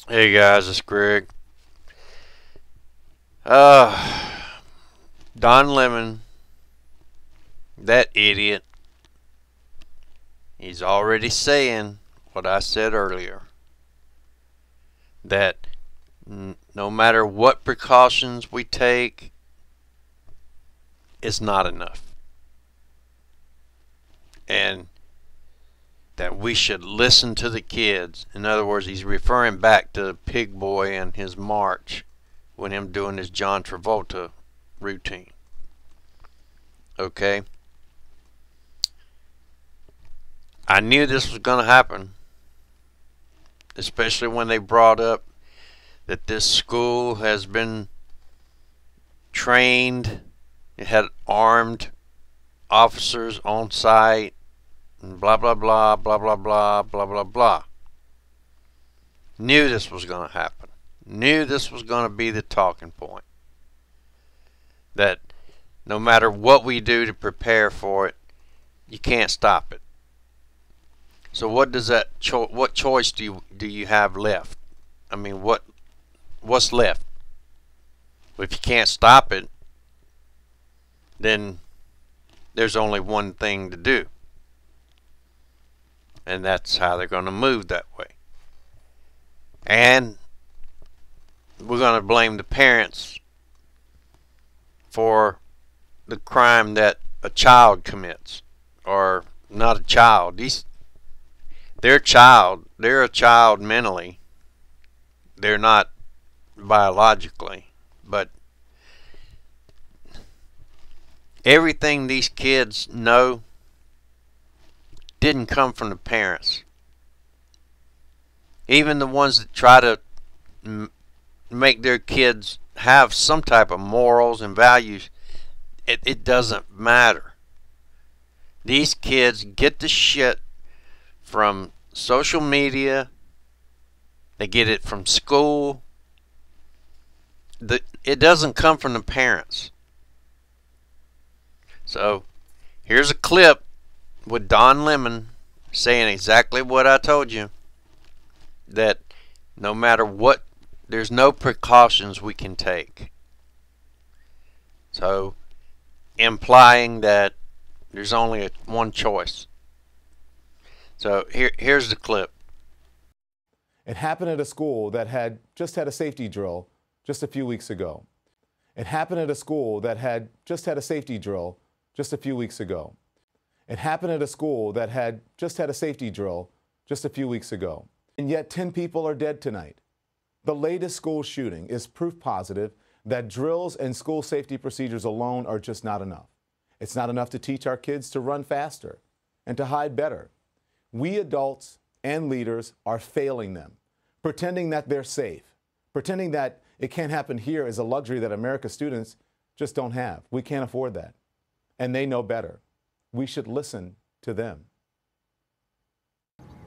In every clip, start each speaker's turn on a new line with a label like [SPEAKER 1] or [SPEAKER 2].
[SPEAKER 1] Hey guys, it's Greg. Uh, Don Lemon, that idiot, he's already saying what I said earlier. That no matter what precautions we take, it's not enough. And that we should listen to the kids. In other words, he's referring back to Pig Boy and his march when him doing his John Travolta routine. Okay? I knew this was going to happen, especially when they brought up that this school has been trained, it had armed officers on site, and blah blah blah blah blah blah blah blah blah. Knew this was going to happen. Knew this was going to be the talking point. That no matter what we do to prepare for it, you can't stop it. So what does that what choice do you have left? I mean, what's left? If you can't stop it, then there's only one thing to do. And that's how they're going to move that way. And we're going to blame the parents for the crime that a child commits. Or not a child. They're a child mentally. They're not biologically. But everything these kids know didn't come from the parents. Even the ones that try to make their kids have some type of morals and values, it doesn't matter. These kids get the shit from social media. They get it from school. It doesn't come from the parents. So here's a clip with Don Lemon saying exactly what I told you. That no matter what, there's no precautions we can take. So implying that there's only one choice. So here's the clip.
[SPEAKER 2] It happened at a school that had just had a safety drill just a few weeks ago. It happened at a school that had just had a safety drill just a few weeks ago. It happened at a school that had just had a safety drill just a few weeks ago. And yet 10 people are dead tonight. The latest school shooting is proof positive that drills and school safety procedures alone are just not enough. It's not enough to teach our kids to run faster and to hide better. We adults and leaders are failing them, pretending that they're safe, pretending that it can't happen here is a luxury that America's students just don't have. We can't afford that. And they know better. We should listen to them.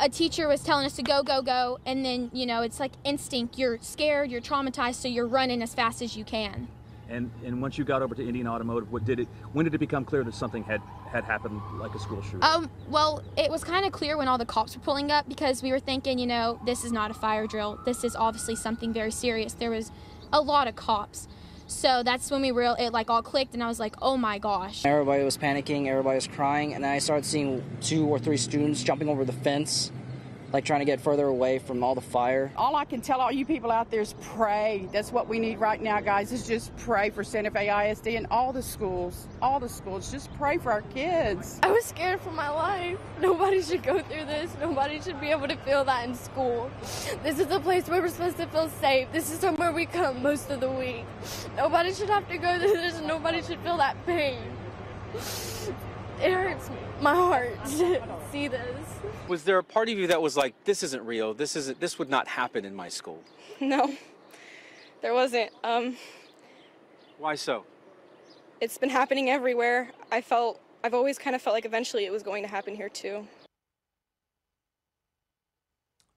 [SPEAKER 3] A teacher was telling us to go, go, go, and then, it's like instinct. You're scared, you're traumatized, so you're running as fast as you can.
[SPEAKER 4] And once you got over to Indian Automotive, when did it become clear that something had happened, like a school shooting?
[SPEAKER 3] Well, it was kind of clear when all the cops were pulling up, because we were thinking, this is not a fire drill. This is obviously something very serious. There was a lot of cops. So that's when it all clicked, and I was like, oh my gosh.
[SPEAKER 5] Everybody was panicking, everybody was crying, and then I started seeing 2 or 3 students jumping over the fence, like trying to get further away from all the fire.
[SPEAKER 6] All I can tell all you people out there is pray. That's what we need right now, guys, is just pray for Santa Fe ISD and all the schools. Just pray for our kids.
[SPEAKER 7] I was scared for my life. Nobody should go through this. Nobody should be able to feel that in school. This is a place where we're supposed to feel safe. This is somewhere we come most of the week. Nobody should have to go through this, and nobody should feel that pain. It hurts my heart to see this.
[SPEAKER 8] Was there a part of you that was like, this isn't real, this would not happen in my school?
[SPEAKER 7] No, there wasn't.
[SPEAKER 8] Why so?
[SPEAKER 7] It's been happening everywhere. I've always kind of felt like eventually it was going to happen here too.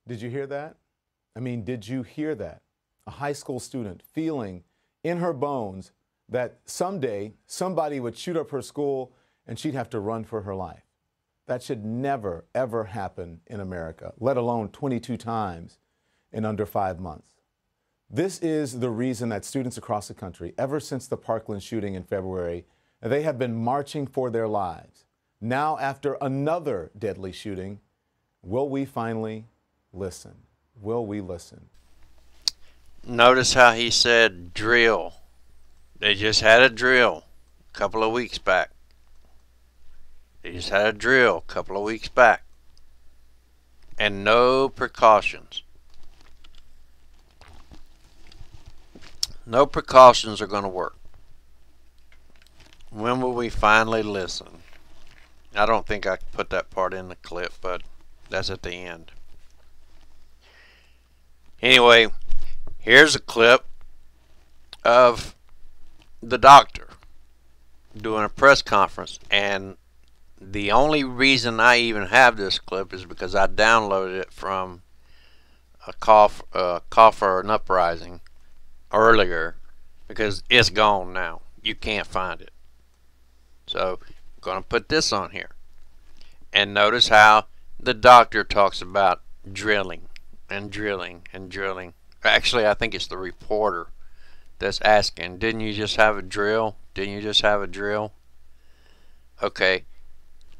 [SPEAKER 2] Did you hear that? I mean, did you hear that? A high school student feeling in her bones that someday somebody would shoot up her school and she'd have to run for her life. That should never, ever happen in America, let alone 22 times in under 5 months. This is the reason that students across the country, ever since the Parkland shooting in February, they have been marching for their lives. Now, after another deadly shooting, will we finally listen? Will we listen?
[SPEAKER 1] Notice how he said drill. They just had a drill a couple of weeks back. They just had a drill a couple of weeks back. And no precautions. No precautions are going to work. When will we finally listen? I don't think I put that part in the clip, but that's at the end. Anyway, here's a clip of the doctor doing a press conference, and the only reason I even have this clip is because I downloaded it from a Call for an Uprising earlier, because it's gone now. You can't find it. So I'm going to put this on here. And notice how the doctor talks about drilling and drilling and drilling. Actually, I think it's the reporter that's asking, didn't you just have a drill? Didn't you just have a drill? Okay.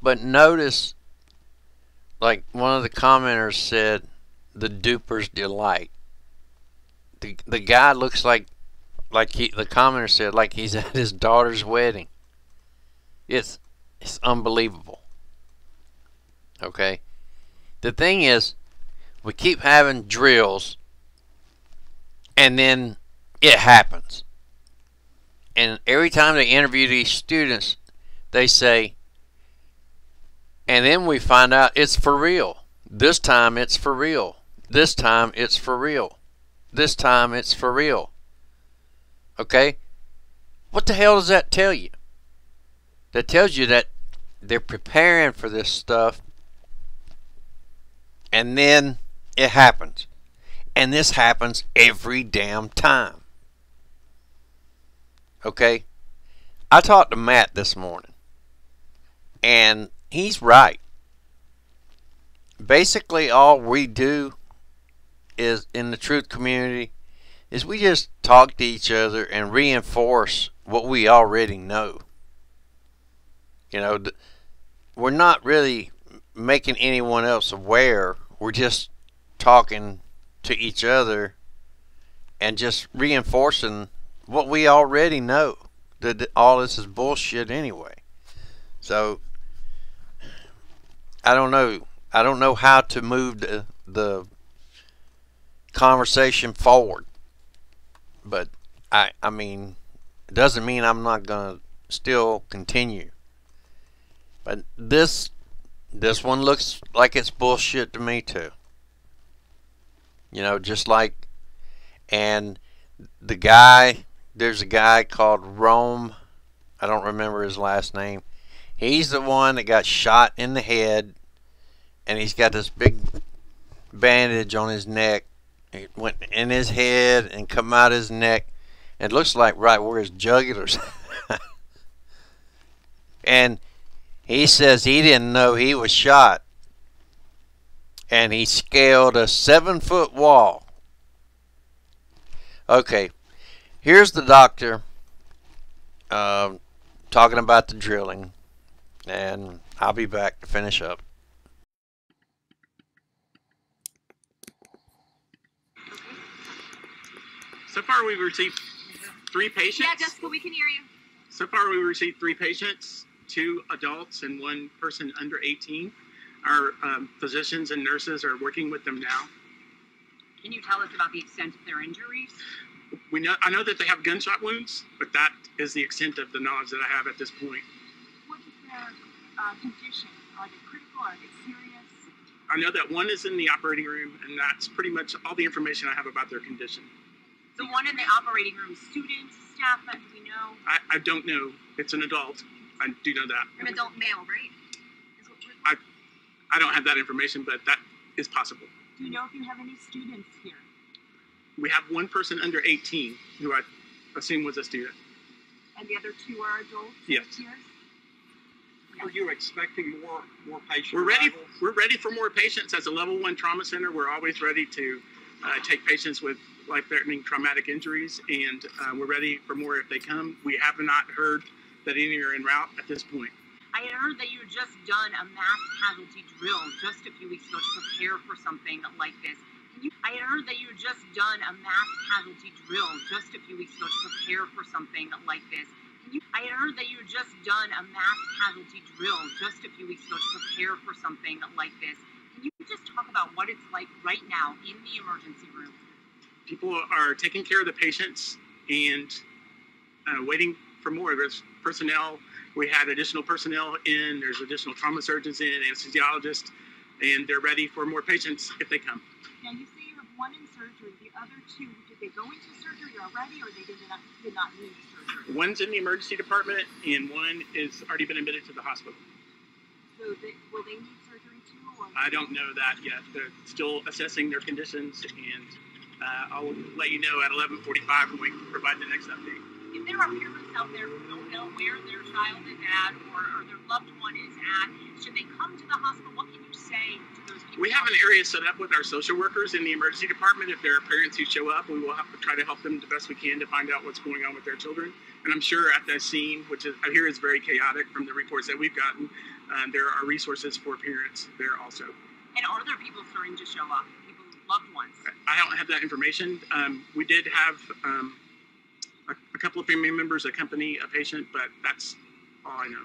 [SPEAKER 1] But notice, like one of the commenters said, the duper's delight. The guy looks like the commenter said, like he's at his daughter's wedding. It's unbelievable. Okay? The thing is, we keep having drills, and then it happens. And every time they interview these students, they say, and then we find out it's for real. This time it's for real. This time it's for real. This time it's for real. Okay? What the hell does that tell you? That tells you that they're preparing for this stuff, and then it happens. And this happens every damn time. Okay? I talked to Matt this morning, and he's right. Basically, all we do is, in the truth community, is we just talk to each other and reinforce what we already know. You know, we're not really making anyone else aware. We're just talking to each other and just reinforcing what we already know. That all this is bullshit anyway. So, I don't know. I don't know how to move the conversation forward. But, I mean, it doesn't mean I'm not going to still continue. But this one looks like it's bullshit to me too. You know, just like, and the guy, there's a guy called Rome, I don't remember his last name. He's the one that got shot in the head, and he's got this big bandage on his neck. It went in his head and come out his neck. It looks like right where his jugular's. And he says he didn't know he was shot. And he scaled a 7-foot wall. Okay, here's the doctor talking about the drilling. And I'll be back to finish up.
[SPEAKER 9] So far we've received 3 patients.
[SPEAKER 10] Yeah, Jessica, we can hear you.
[SPEAKER 9] So far we've received 3 patients, 2 adults and 1 person under 18. Our physicians and nurses are working with them now.
[SPEAKER 10] Can you tell us about the extent of their injuries?
[SPEAKER 9] I know that they have gunshot wounds, but that is the extent of the knowledge that I have at this point.
[SPEAKER 10] What is their condition? Are they critical? Are they serious?
[SPEAKER 9] I know that 1 is in the operating room, and that's pretty much all the information I have about their condition.
[SPEAKER 10] The one in the operating room, students, staff, do we know?
[SPEAKER 9] I don't know. It's an adult. I do know that.
[SPEAKER 10] An adult male, right?
[SPEAKER 9] I don't have that information, but that is possible.
[SPEAKER 10] Do you know if you have any students here?
[SPEAKER 9] We have 1 person under 18 who I assume was a student.
[SPEAKER 10] And the other 2 are adults?
[SPEAKER 9] Yes.
[SPEAKER 11] Are you expecting more patients?
[SPEAKER 9] We're ready for more patients. As a level 1 trauma center, we're always ready to take patients with life-threatening traumatic injuries, and we're ready for more if they come. We have not heard that any are en route at this point.
[SPEAKER 10] I had heard that you had just done a mass casualty drill just a few weeks ago to prepare for something like this. I had heard that you had just done a mass casualty drill just a few weeks ago to prepare for something like this. I had heard that you had just done a mass casualty drill just a few weeks ago to prepare for something like this. Can you just talk about what it's like right now in the emergency room?
[SPEAKER 9] People are taking care of the patients and waiting for more. There's personnel. We had additional personnel in. There's additional trauma surgeons in, anesthesiologists, and they're ready for more patients if they come.
[SPEAKER 10] Now, you say you have one in surgery. The other two, did they go into surgery already, or they did not need surgery?
[SPEAKER 9] One's in the emergency department, and one is already been admitted to the hospital.
[SPEAKER 10] So will they need surgery too? Or
[SPEAKER 9] I don't know that yet. They're still assessing their conditions, and I'll let you know at 11:45 when we provide the next update.
[SPEAKER 10] If there are parents out there who don't know where their child is at or their loved one is at, should they come to the hospital? What can you say to those people?
[SPEAKER 9] We have an area set up with our social workers in the emergency department. If there are parents who show up, we will have to try to help them the best we can to find out what's going on with their children. And I'm sure at that scene, which I hear is very chaotic from the reports that we've gotten, there are resources for parents there also.
[SPEAKER 10] And are there people starting to show up? People, loved ones?
[SPEAKER 9] I don't have that information. We did have a couple of family members accompany a patient, but that's all I know.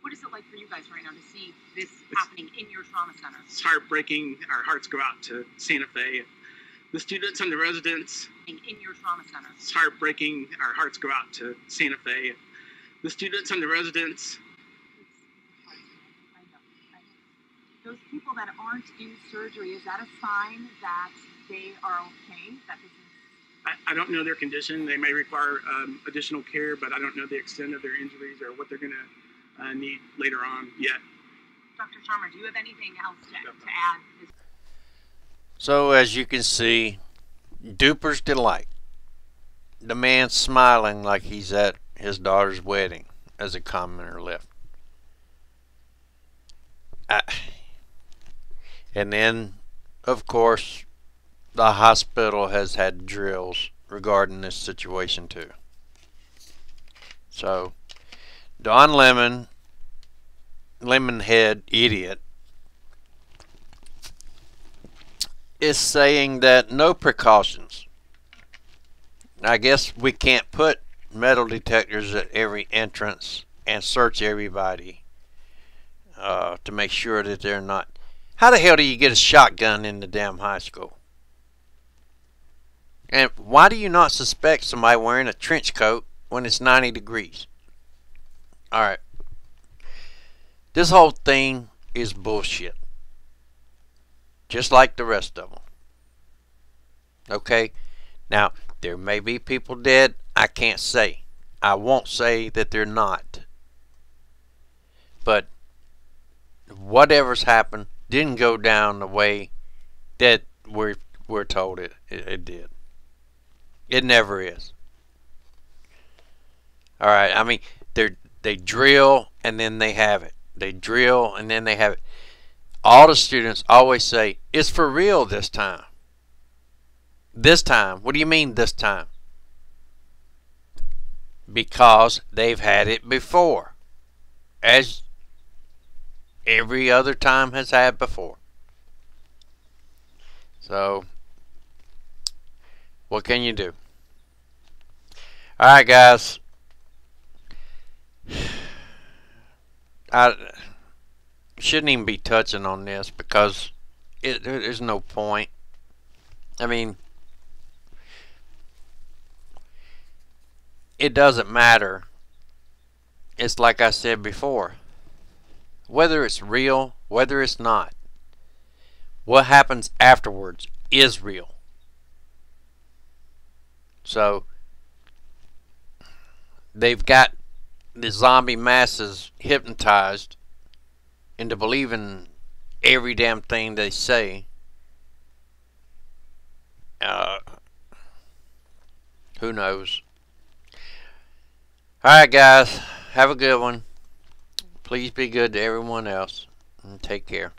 [SPEAKER 10] What is it like for you guys right now to see this happening in your trauma center?
[SPEAKER 9] It's heartbreaking. Our hearts go out to Santa Fe, the students and the residents.
[SPEAKER 10] In your trauma center?
[SPEAKER 9] It's heartbreaking. Our hearts go out to Santa Fe, the students and the residents.
[SPEAKER 10] I know. Those people that aren't in surgery, is that a sign that they are okay? That this is...
[SPEAKER 9] I don't know their condition. They may require additional care, but I don't know the extent of their injuries or what they're going to need later on yet.
[SPEAKER 10] Dr. Sharma, do you have anything else to add?
[SPEAKER 1] So as you can see, Duper's delight. The man smiling like he's at his daughter's wedding, as a commenter left. And then, of course, the hospital has had drills regarding this situation too. So, Don Lemonhead idiot, is saying that no precautions. I guess we can't put metal detectors at every entrance and search everybody to make sure that they're not. How the hell do you get a shotgun in the damn high school? And why do you not suspect somebody wearing a trench coat when it's 90 degrees? Alright. This whole thing is bullshit. Just like the rest of them. Okay? Now, there may be people dead. I can't say. I won't say that they're not. But whatever's happened didn't go down the way that we're told it did. It never is. Alright, I mean, they drill and then they have it. They drill and then they have it. All the students always say, it's for real this time. This time? What do you mean this time? Because they've had it before. As every other time has had before. So, what can you do? Alright guys. I shouldn't even be touching on this because there's no point. I mean, it doesn't matter. It's like I said before. Whether it's real, whether it's not. What happens afterwards is real. So, they've got the zombie masses hypnotized into believing every damn thing they say. Who knows? Alright guys, have a good one. Please be good to everyone else. And take care.